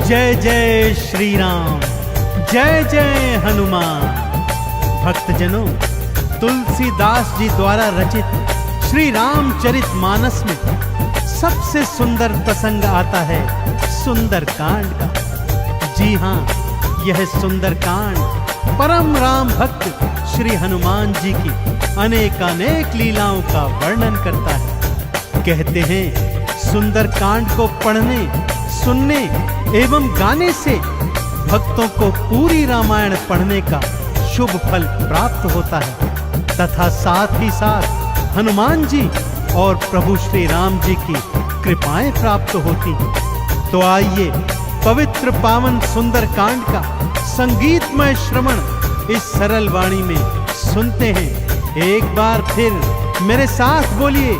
जय जय श्री राम, जय जय हनुमान। भक्तजनों, तुलसीदास जी द्वारा रचित श्री रामचरित मानस में सबसे सुंदर प्रसंग आता है सुंदर कांड का। जी हाँ, यह सुंदर कांड परम राम भक्त श्री हनुमान जी की अनेकानेक लीलाओं का वर्णन करता है। कहते हैं सुंदर कांड को पढ़ने, सुनने एवं गाने से भक्तों को पूरी रामायण पढ़ने का शुभ फल प्राप्त होता है तथा साथ ही साथ हनुमान जी और प्रभु श्री राम जी की कृपाएं प्राप्त होती हैं। तो आइए पवित्र पावन सुंदर कांड का संगीतमय श्रवण इस सरल वाणी में सुनते हैं। एक बार फिर मेरे साथ बोलिए,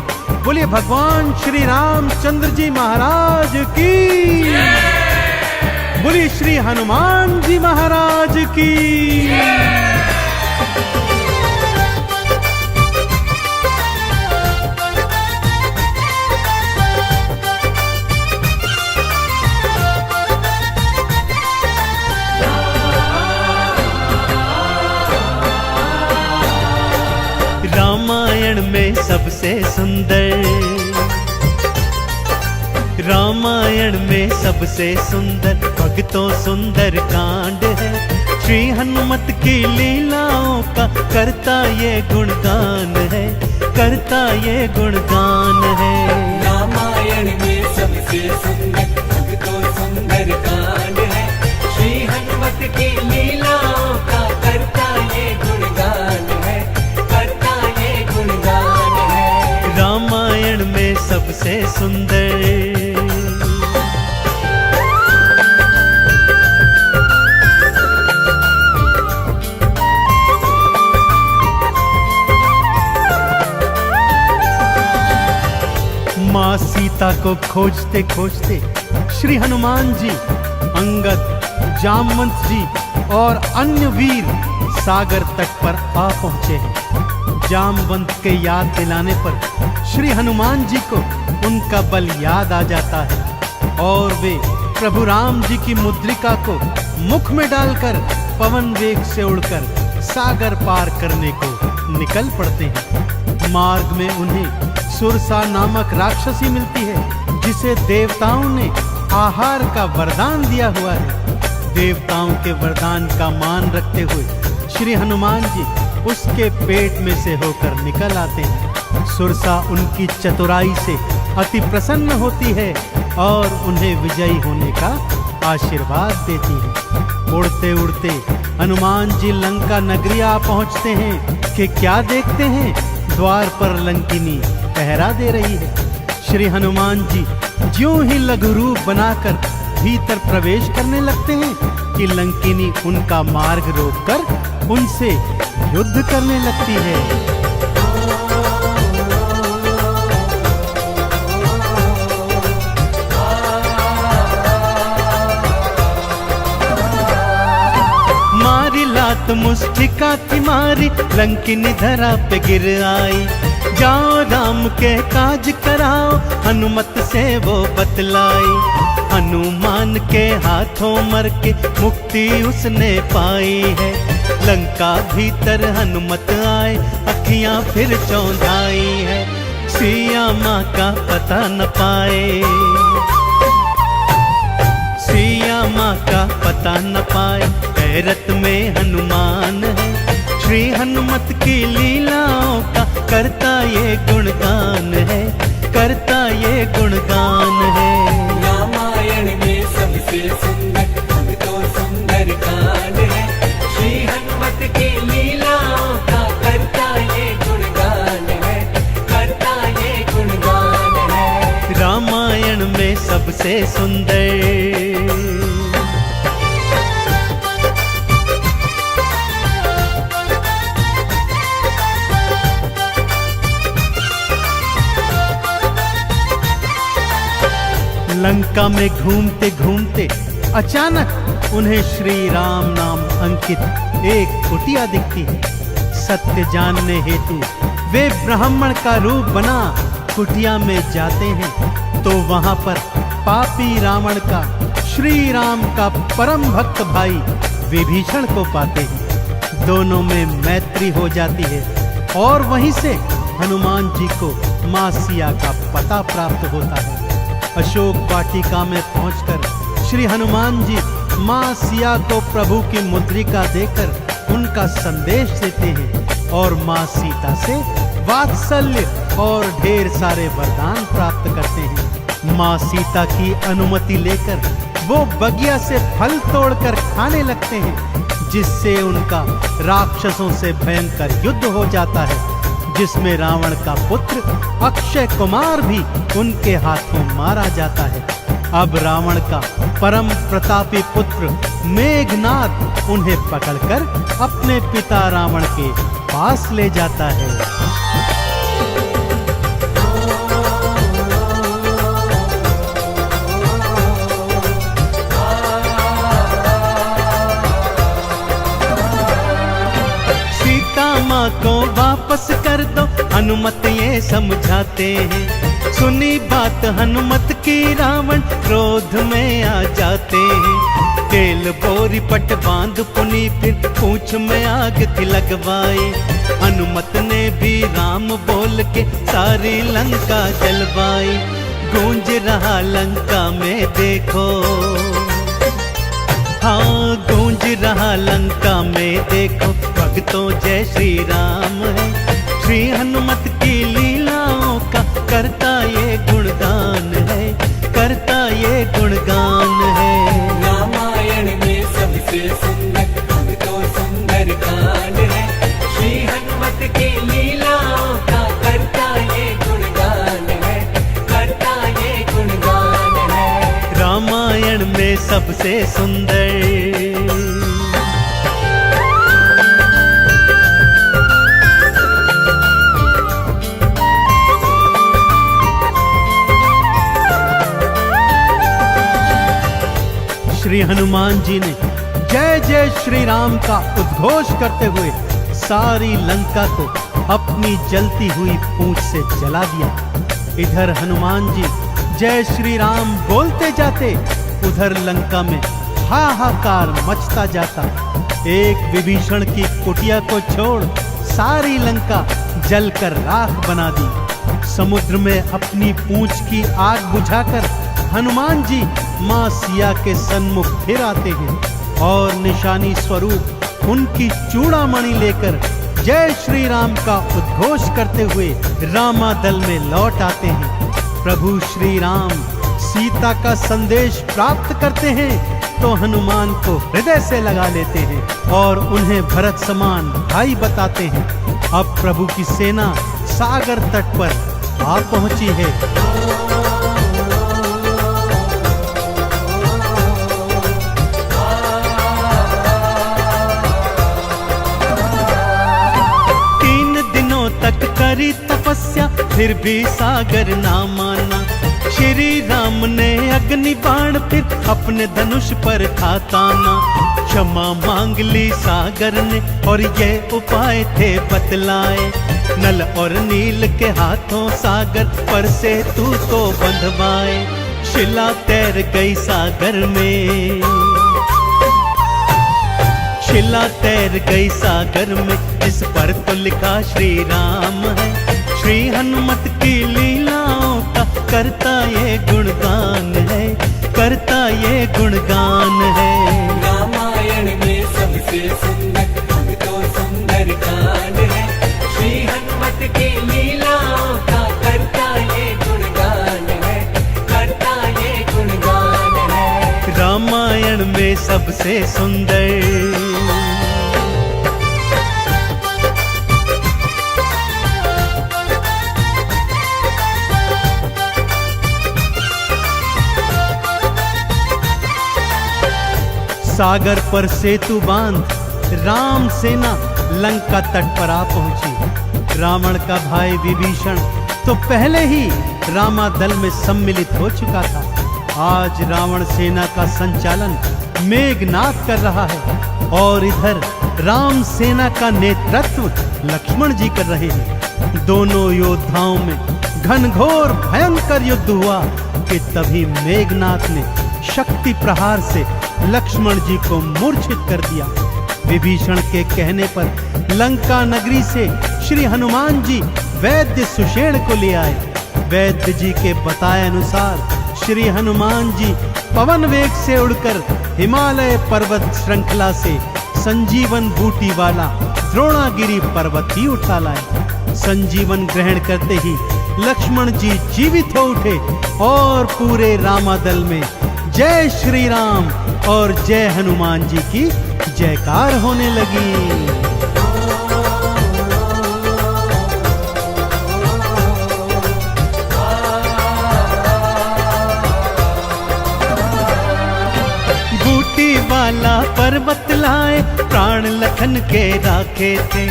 बोलिए भगवान श्री रामचंद्र जी महाराज की, बोलिए श्री हनुमान जी महाराज की। रामायण में सबसे सुंदर, रामायण में सबसे सुंदर भक्तों सुंदर कांड है। श्री हनुमत की लीलाओं का करता ये गुणगान है, करता ये गुणगान है। रामायण में सबसे सुंदर भक्तों सुंदर कांड है। श्री हनुमत की लीलाओं का करता ये गुणगान है, करता ये गुणगान है। रामायण में सबसे सुंदर। माँ सीता को खोजते खोजते श्री हनुमान जी, अंगद, जामवंत जी और अन्य वीर सागर तट पर आ पहुंचे हैं। जामवंत के याद दिलाने पर श्री हनुमान जी को उनका बल याद आ जाता है और वे प्रभु राम जी की मुद्रिका को मुख में डालकर पवन वेग से उड़कर सागर पार करने को निकल पड़ते हैं। मार्ग में उन्हें सुरसा नामक राक्षसी मिलती है जिसे देवताओं ने आहार का वरदान दिया हुआ है। देवताओं के वरदान का मान रखते हुए श्री हनुमान जी उसके पेट में से होकर निकल आते हैं। सुरसा उनकी चतुराई से अति प्रसन्न होती है और उन्हें विजयी होने का आशीर्वाद देती है। उड़ते उड़ते हनुमान जी लंका नगरी आ पहुंचते हैं कि क्या देखते हैं, द्वार पर लंकिनी पहरा दे रही है। श्री हनुमान जी ज्यों ही लघु रूप बनाकर भीतर प्रवेश करने लगते हैं कि लंकिनी उनका मार्ग रोककर उनसे युद्ध करने लगती है। मारी लात मुष्टिका की मारी, लंकिनी धरा पे गिर आई। जाओ राम के काज कराओ, हनुमत से वो बतलाई। हनुमान के हाथों मर के मुक्ति उसने पाई है। लंका भीतर हनुमत आए, अखियां फिर चौंधाई है। सिया माँ का पता न पाए, सिया माँ का पता न पाए, हैरत में हनुमान है। श्री हनुमत की लीलाओं का करता ये गुणगान है, करता ये गुणगान है। रामायण में सबसे सुंदर भक्तों सुंदर कांड है। श्री हनुमत की लीलाओं का करता ये गुणगान है, करता ये गुणगान है। रामायण में सबसे सुंदर। लंका में घूमते घूमते अचानक उन्हें श्री राम नाम अंकित एक कुटिया दिखती है। सत्य जानने हेतु वे ब्राह्मण का रूप बना कुटिया में जाते हैं तो वहां पर पापी रावण का श्री राम का परम भक्त भाई विभीषण को पाते हैं। दोनों में मैत्री हो जाती है और वहीं से हनुमान जी को मां सिया का पता प्राप्त होता है। अशोक वाटिका में पहुंचकर श्री हनुमान जी मां सिया को प्रभु की मुद्रिका देकर उनका संदेश देते हैं और मां सीता से वात्सल्य और ढेर सारे वरदान प्राप्त करते हैं। मां सीता की अनुमति लेकर वो बगिया से फल तोड़कर खाने लगते हैं, जिससे उनका राक्षसों से भयंकर युद्ध हो जाता है, जिसमें रावण का पुत्र अक्षय कुमार भी उनके हाथों मारा जाता है। अब रावण का परम प्रतापी पुत्र मेघनाद उन्हें पकड़कर अपने पिता रावण के पास ले जाता है। माँ को वापस कर दो, हनुमत ये समझाते हैं। सुनी बात हनुमत की रावण क्रोध में आ जाते हैं। केल बोरी पट बांध पुनी फिर पूंछ में आग थी लगवाई। हनुमत ने भी राम बोल के सारी लंका जलवाई। गूंज रहा लंका में देखो, हाँ गूंज रहा लंका में देखो, भक्तों जय श्री राम है। श्री हनुमत की लीलाओं का करता ये गुणगान है, करता ये गुणगान है। रामायण में सबसे सुंदर भक्तों सुंदर कांड है। श्री हनुमत की लीलाओं का करता ये गुणगान है, करता ये गुणगान है। रामायण में सबसे सुंदर श्री हनुमान जी ने जय जय श्री राम का उद्घोष करते हुए सारी लंका को अपनी जलती हुई पूंछ से जला दिया। इधर हनुमान जी जय श्री राम बोलते जाते, उधर लंका में हाहाकार मचता जाता। एक विभीषण की कुटिया को छोड़ सारी लंका जलकर राख बना दी। समुद्र में अपनी पूंछ की आग बुझाकर हनुमान जी मां सिया के सन्मुख फिर आते हैं और निशानी स्वरूप उनकी चूड़ामणि लेकर जय श्री राम का उद्घोष करते हुए रामादल में लौट आते हैं। प्रभु श्री राम सीता का संदेश प्राप्त करते हैं तो हनुमान को हृदय से लगा लेते हैं और उन्हें भरत समान भाई बताते हैं। अब प्रभु की सेना सागर तट पर आ पहुंची है। तक करी तपस्या फिर भी सागर ना माना। श्री राम ने अग्नि बाण फिर अपने धनुष पर था ताना। क्षमा मांग ली सागर ने और ये उपाय थे बतलाए। नल और नील के हाथों सागर पर से तू तो बंधवाए। शिला तैर गई सागर में, शिला तैर गई सागर में, इस पर तो लिखा श्री राम है। श्री हनुमत की लीलाओं का करता ये गुणगान है, करता ये गुणगान है। रामायण में सबसे सुंदर भक्तों सुंदर कांड है। श्री हनुमत की लीलाओं का करता ये गुणगान है, करता ये गुणगान है। रामायण में सबसे सुंदर सागर पर सेतु बांध राम सेना लंका तट पर आ पहुंची। रावण का भाई विभीषण तो पहले ही रामादल में सम्मिलित हो चुका था। आज रावण सेना का संचालन मेघनाद कर रहा है और इधर राम सेना का नेतृत्व लक्ष्मण जी कर रहे हैं। दोनों योद्धाओं में घनघोर भयंकर युद्ध हुआ कि तभी मेघनाद ने शक्ति प्रहार से लक्ष्मण जी को मूर्छित कर दिया। विभीषण के कहने पर लंका नगरी से श्री हनुमान जी वैद्य सुषेण को ले आए। वैद्य जी के बताए अनुसार श्री हनुमान जी पवन वेग से उड़कर हिमालय पर्वत श्रृंखला से संजीवन बूटी वाला द्रोणागिरी पर्वत ही उठा लाए। संजीवन ग्रहण करते ही लक्ष्मण जी जीवित हो उठे और पूरे रामादल में जय श्री राम और जय हनुमान जी की जयकार होने लगी। वाला पर्वत लाए प्राण लखन के राखे थे।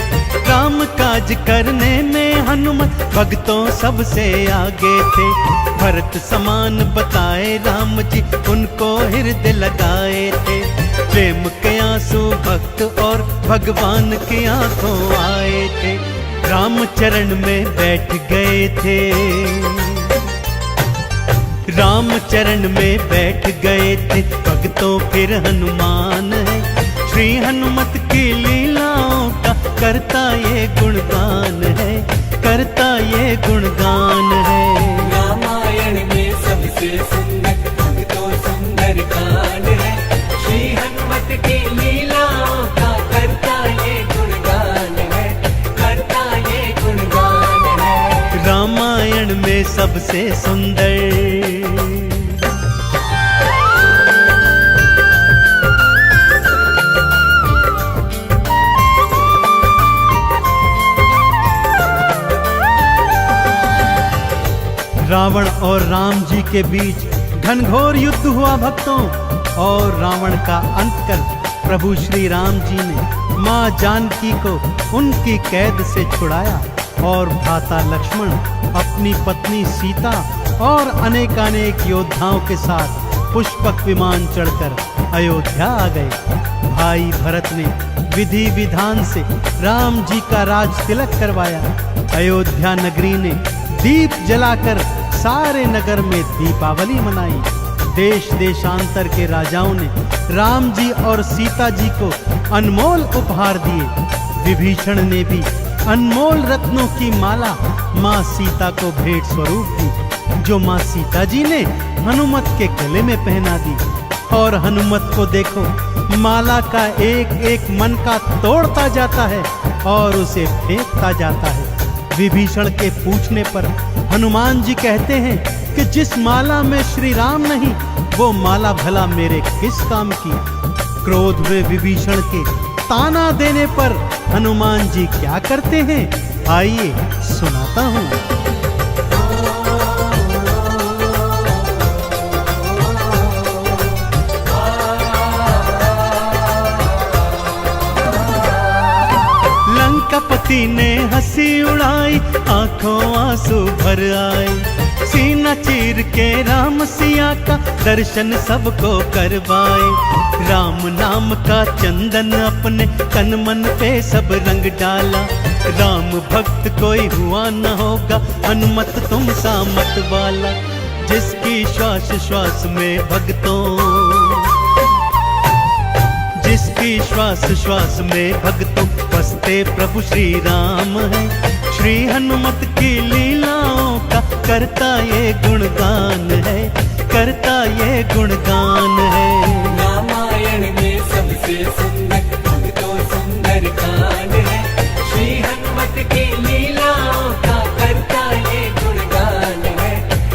राम काज करने में हनुमत भक्तों सबसे आगे थे। भरत समान बताए राम जी उनको हृदय लगाए थे। प्रेम के आंसू भक्त और भगवान की आंखों आए थे। राम चरण में बैठ गए थे। राम चरण में बैठ गए थे भक्तों फिर हनुमान है। श्री हनुमत की लीलाओं का करता ये गुणगान है, करता ये गुणगान है। रामायण में सबसे सुंदर भक्तों सुंदर कांड है। श्री हनुमत की लीलाओं का करता ये गुणगान है, करता ये गुणगान है। रामायण में सबसे सुंदर रावण और राम जी के बीच घनघोर युद्ध हुआ भक्तों, और रावण का अंत कर प्रभु श्री राम जी ने मां जानकी को उनकी कैद से छुड़ाया और भ्राता लक्ष्मण अपनी पत्नी सीता और अनेकानेक योद्धाओं के साथ पुष्पक विमान चढ़कर अयोध्या आ गए। भाई भरत ने विधि विधान से राम जी का राज तिलक करवाया। अयोध्या नगरी ने दीप जलाकर सारे नगर में दीपावली मनाई। देश देशांतर के राजाओं ने राम जी और सीता जी को अनमोल उपहार दिए। विभीषण ने भी अनमोल रत्नों की माला माँ सीता को भेंट स्वरूप दी, जो माँ सीता जी ने हनुमत के गले में पहना दी। और हनुमत को देखो, माला का एक एक मन का तोड़ता जाता है और उसे फेंकता जाता है। विभीषण के पूछने पर हनुमान जी कहते हैं कि जिस माला में श्री राम नहीं, वो माला भला मेरे किस काम की। क्रोध में विभीषण के ताना देने पर हनुमान जी क्या करते हैं, आइए सुनाता हूँ। लंकापति ने हंसी उड़ाई, आंखों आंसू भर आए। सीना चीर के राम सिया का दर्शन सबको करवाए। राम नाम का चंदन अपने तन मन पे सब रंग डाला। राम भक्त कोई हुआ न होगा, हनुमत तुम सा मत वाला। जिसकी श्वास श्वास में भक्तों, जिसकी श्वास श्वास में भक्तों बसते प्रभु श्री राम है। श्री हनुमत की लीलाओं का करता ये गुणगान है, करता ये गुणगान है। रामायण में सबसे सुंदर भक्तों सुंदर कांड है। श्री हनुमत की लीलाओं का करता ये गुणगान है,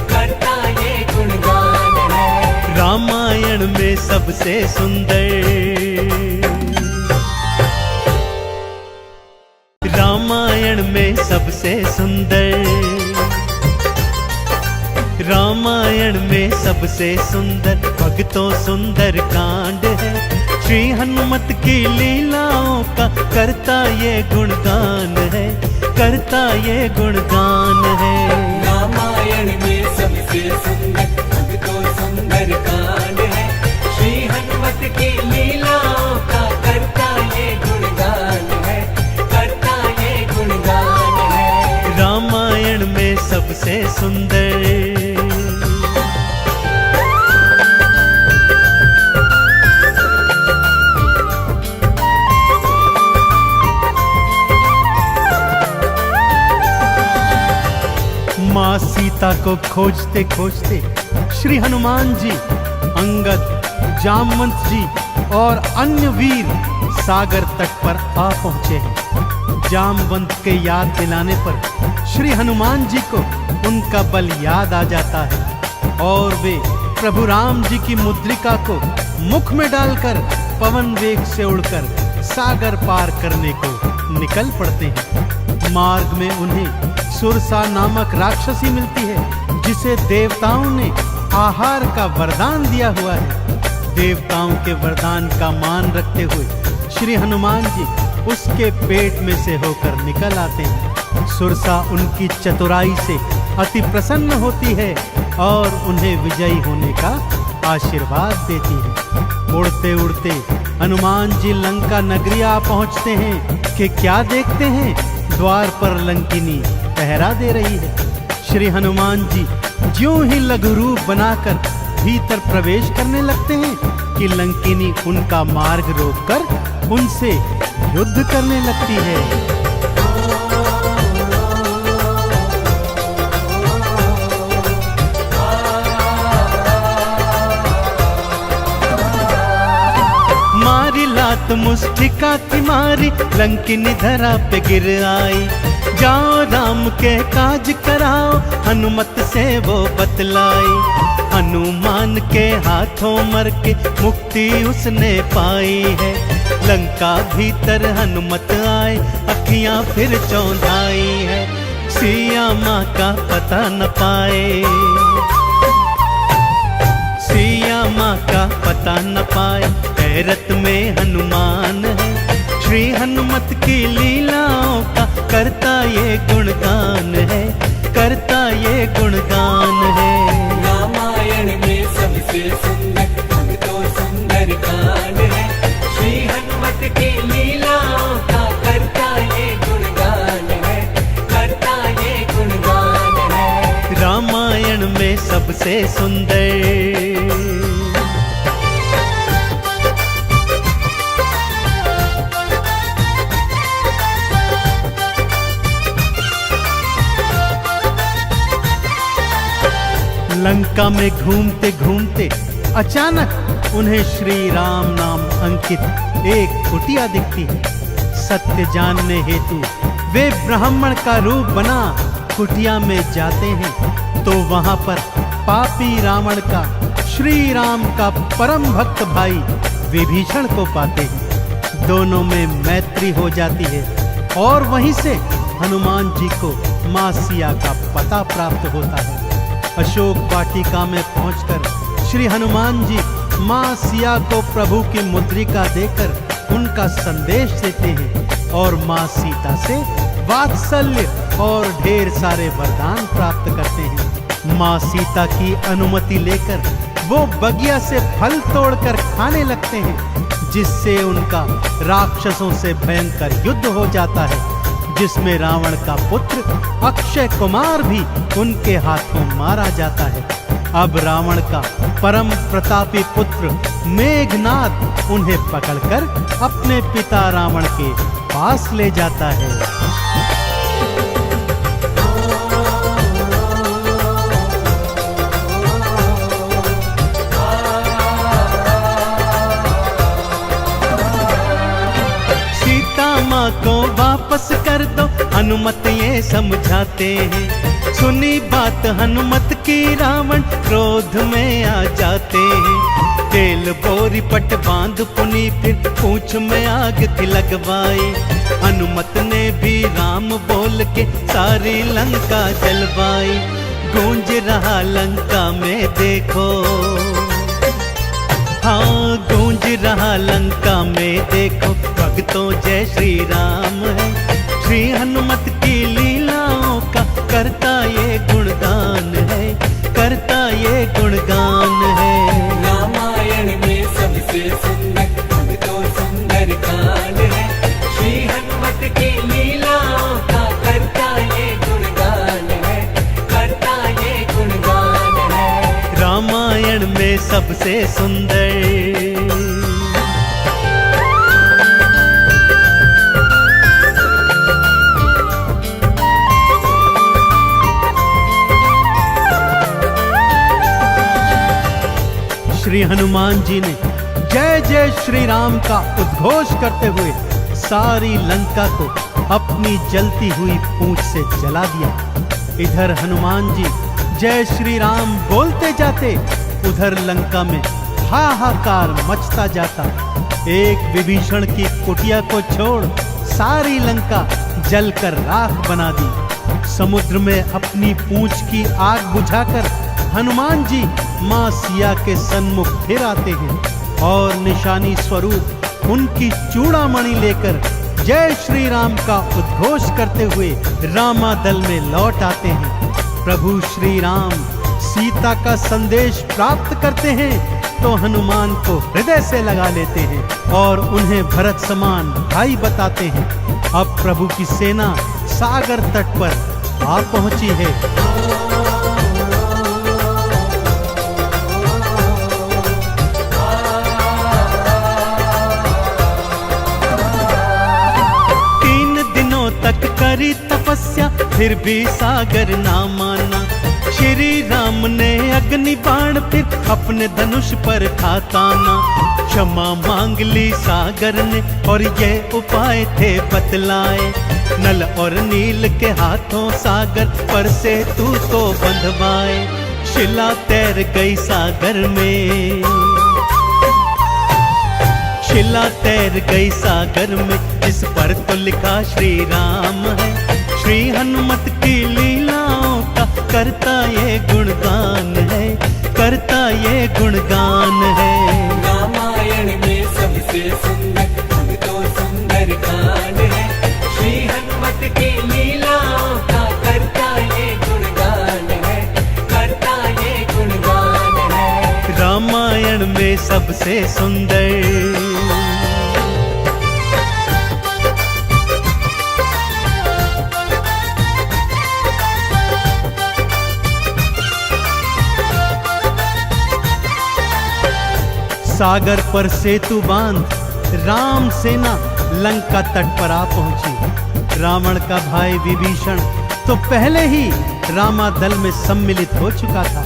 करता ये गुणगान है। रामायण में सबसे सुंदर, रामायण में सबसे सुंदर, रामायण में सबसे सुंदर भक्तों सुंदर कांड है। श्री हनुमत की लीलाओं का करता ये गुणगान है, करता ये गुणगान है। रामायण में सबसे सुंदर भक्तों सुंदर कांड है। श्री हनुमत की लीलाओं का करता ये गुणगान है, करता ये गुणगान है। रामायण में सबसे सुंदर, सीता को खोजते खोजते श्री हनुमान जी, अंगद, जामवंत जी और अन्य वीर सागर तट पर आ पहुंचे हैं। जामवंत के याद दिलाने पर श्री हनुमान जी को उनका बल याद आ जाता है और वे प्रभु राम जी की मुद्रिका को मुख में डालकर पवन वेग से उड़कर सागर पार करने को निकल पड़ते हैं। मार्ग में उन्हें सुरसा नामक राक्षसी मिलती है, जिसे देवताओं ने आहार का वरदान दिया हुआ है। देवताओं के वरदान का मान रखते हुए श्री हनुमान जी उसके पेट में से होकर निकल आते हैं। सुरसा उनकी चतुराई से अति प्रसन्न होती है और उन्हें विजयी होने का आशीर्वाद देती है। उड़ते उड़ते हनुमान जी लंका नगरी आ पहुंचते हैं कि क्या देखते हैं, द्वार पर लंकिनी पहरा दे रही है। श्री हनुमान जी ज्यों ही लघु रूप बनाकर भीतर प्रवेश करने लगते हैं कि लंकिनी उनका मार्ग रोककर उनसे युद्ध करने लगती है। मारी लात मुष्टिका की मारी, लंकिनी धरा पे गिर आई। जाओ राम के काज कराओ, हनुमत से वो बतलाई। हनुमान के हाथों मर के मुक्ति उसने पाई है। लंका भीतर हनुमत आए, अखियां फिर चौंधाई है। सिया माँ का पता न पाए, सिया माँ का पता न पाए। हैरत में हनुमान है, श्री हनुमत की लीलाओं का करता ये गुणगान है, करता ये गुणगान है। रामायण में सबसे सुंदर भक्तों सुंदर कांड है। श्री हनुमत की लीलाओं का करता ये गुणगान है, करता ये गुणगान है। रामायण में सबसे सुंदर। लंका में घूमते घूमते अचानक उन्हें श्री राम नाम अंकित एक कुटिया दिखती है। सत्य जानने हेतु वे ब्राह्मण का रूप बना कुटिया में जाते हैं तो वहां पर पापी रावण का श्री राम का परम भक्त भाई विभीषण को पाते हैं। दोनों में मैत्री हो जाती है और वहीं से हनुमान जी को मां सिया का पता प्राप्त होता है। अशोक वाटिका में पहुंचकर श्री हनुमान जी मां सिया को प्रभु की मुद्रिका देकर उनका संदेश देते हैं और मां सीता से वात्सल्य और ढेर सारे वरदान प्राप्त करते हैं। मां सीता की अनुमति लेकर वो बगिया से फल तोड़कर खाने लगते हैं, जिससे उनका राक्षसों से भयंकर युद्ध हो जाता है, जिसमें रावण का पुत्र अक्षय कुमार भी उनके हाथों मारा जाता है। अब रावण का परम प्रतापी पुत्र मेघनाद उन्हें पकड़कर अपने पिता रावण के पास ले जाता है। माँ को वापस कर दो, हनुमत ये समझाते हैं। सुनी बात हनुमत की रावण क्रोध में आ जाते हैं। तेल बोरी पट बांध पुनी फिर पूंछ में आग थी लगवाई। हनुमत ने भी राम बोल के सारी लंका जलवाई। गूंज रहा लंका में देखो, हाँ गूंज रहा लंका में देखो, भक्तों जय श्री राम है। श्री हनुमत की लीलाओं का करता ये गुणगान है, करता ये गुणगान है। रामायण में सबसे सुंदर भक्तों सुंदर कांड है। श्री हनुमत की लीलाओं का करता ये गुणगान है, करता ये गुणगान है। रामायण में सबसे सुंदर। हनुमान जी ने जय जय श्री राम का उद्घोष करते हुए सारी लंका को अपनी जलती हुई पूंछ से जला दिया। इधर हनुमान जी जय श्री राम बोलते जाते, उधर लंका में हाहाकार मचता जाता। एक विभीषण की कुटिया को छोड़ सारी लंका जलकर राख बना दी। समुद्र में अपनी पूंछ की आग बुझाकर हनुमान जी मां सिया के सन्मुख फिर आते हैं और निशानी स्वरूप उनकी चूड़ामणि लेकर जय श्री राम का उद्घोष करते हुए रामादल में लौट आते हैं। प्रभु श्री राम सीता का संदेश प्राप्त करते हैं तो हनुमान को हृदय से लगा लेते हैं और उन्हें भरत समान भाई बताते हैं। अब प्रभु की सेना सागर तट पर आ पहुंची है। तक करी तपस्या फिर भी सागर ना माना। श्री राम ने अग्नि बाण फिर अपने धनुष पर खाताना। क्षमा मांग ली सागर ने और ये उपाय थे बतलाए। नल और नील के हाथों सागर पर से तू तो बंधवाए। शिला तैर गई सागर में, शिला तैर गई सागर में, जिस पर तो लिखा श्री राम है। श्री हनुमत की लीलाओं का करता ये गुणगान है, करता ये गुणगान है। रामायण में सबसे सुंदर तो सुंदर कांड है। श्री हनुमत की लीलाओं का करता ये गुणगान है, करता ये गुणगान है। रामायण में सबसे सुंदर सागर पर सेतु बांध राम सेना लंका तट पर आ पहुंची। रावण का भाई विभीषण तो पहले ही रामादल में सम्मिलित हो चुका था।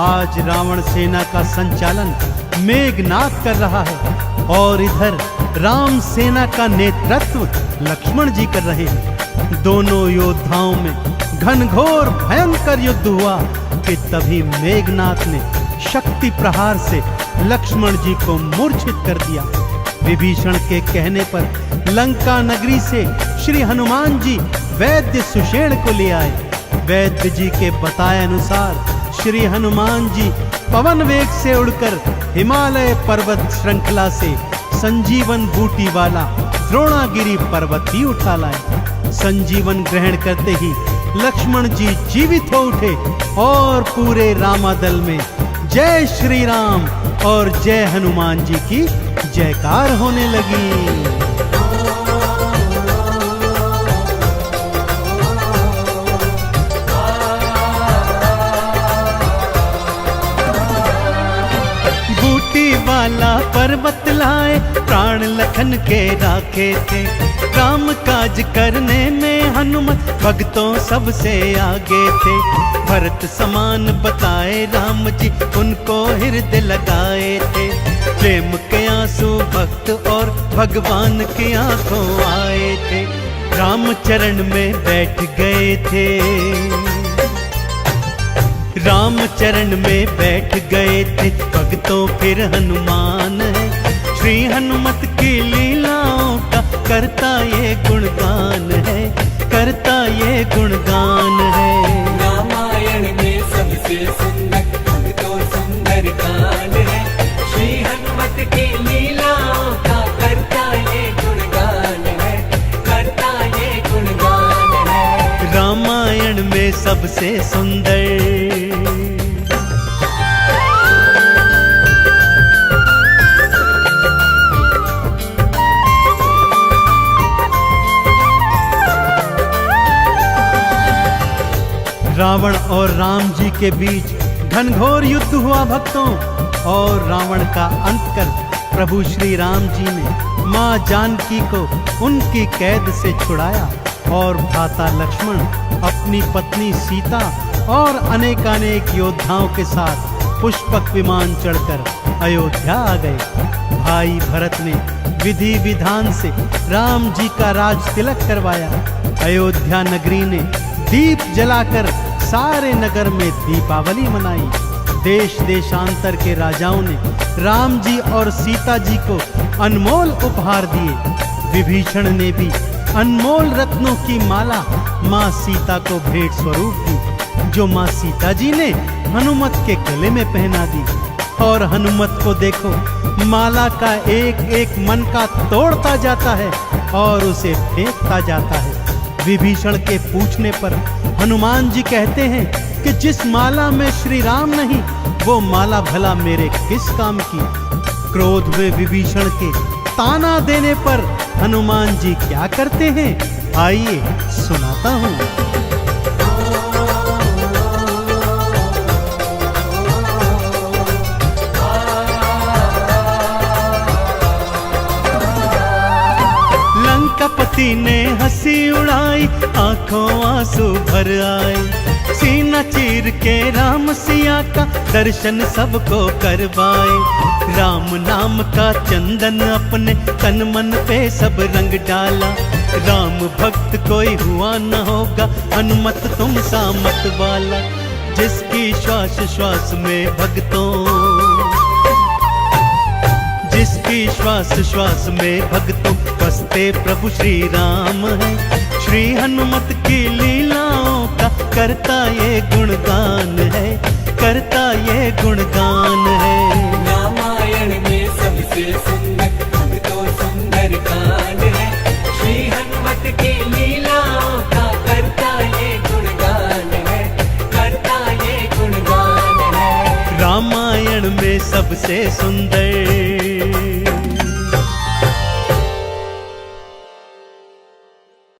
आज रावण सेना का संचालन मेघनाद कर रहा है और इधर राम सेना का नेतृत्व लक्ष्मण जी कर रहे हैं। दोनों योद्धाओं में घनघोर भयंकर युद्ध हुआ कि तभी मेघनाद ने शक्ति प्रहार से लक्ष्मण जी को मूर्छित कर दिया। विभीषण के कहने पर लंका नगरी से श्री हनुमान जी वैद्य सुषेण को ले आए। वैद्य जी के बताए अनुसार श्री हनुमान जी पवन वेग से उड़कर हिमालय पर्वत श्रृंखला से संजीवन बूटी वाला द्रोणागिरी पर्वत ही उठा लाए। संजीवन ग्रहण करते ही लक्ष्मण जी जीवित हो उठे और पूरे रामादल में जय श्री राम और जय हनुमान जी की जयकार होने लगी। बूटी वाला पर्वत लाए प्राण लखन के राखे थे। राम काज करने में हनुमत भक्तों सबसे आगे थे। भरत समान बताए राम जी उनको हृदय लगाए थे। प्रेम के आंसू भक्त और भगवान की आंखों आए थे। राम चरण में बैठ गए थे, राम चरण में बैठ गए थे भक्तों फिर हनुमान है। श्री हनुमत की लीलाओं का करता ये गुणगान है, करता ये गुणगान है। रामायण में सबसे सुंदर तो सुंदर कांड है। श्री हनुमत की लीलाओं का करता ये गुणगान है, करता ये गुणगान है। रामायण में सबसे सुंदर रावण और राम जी के बीच घनघोर युद्ध हुआ भक्तों। और रावण का अंत कर प्रभु श्री राम जी ने मां जानकी को उनकी कैद से छुड़ाया और भ्राता लक्ष्मण अपनी पत्नी सीता और अनेकानेक योद्धाओं के साथ पुष्पक विमान चढ़कर अयोध्या आ गए। भाई भरत ने विधि विधान से राम जी का राज तिलक करवाया। अयोध्या नगरी ने दीप जलाकर सारे नगर में दीपावली मनाई। देश देशांतर के राजाओं ने राम जी और सीता जी को अनमोल उपहार दिए। विभीषण ने भी अनमोल रत्नों की माला माँ सीता को भेंट स्वरूप दी, जो माँ सीता जी ने हनुमत के गले में पहना दी। और हनुमत को देखो, माला का एक एक मन का तोड़ता जाता है और उसे फेंकता जाता है। विभीषण के पूछने पर हनुमान जी कहते हैं कि जिस माला में श्री राम नहीं, वो माला भला मेरे किस काम की। क्रोध में विभीषण के ताना देने पर हनुमान जी क्या करते हैं, आइए सुनाता हूँ। लंकापति ने हंसी उड़ाई, आंखों आंसू भर आए। सीना चीर के राम सिया का दर्शन सबको करवाए। राम नाम का चंदन अपने तन मन पे सब रंग डाला। राम भक्त कोई हुआ न होगा, हनुमत तुम सा मत वाला। जिसकी श्वास श्वास में भक्तों, जिसकी श्वास श्वास में भक्तों बसते प्रभु श्री राम है। श्री हनुमत की लीलाओं का करता ये गुणगान है, करता ये गुणगान है। रामायण में सबसे सुंदर अब तो सुंदर कांड है। श्री हनुमत की लीलाओं का करता ये गुणगान है, करता ये गुणगान है। रामायण में सबसे सुंदर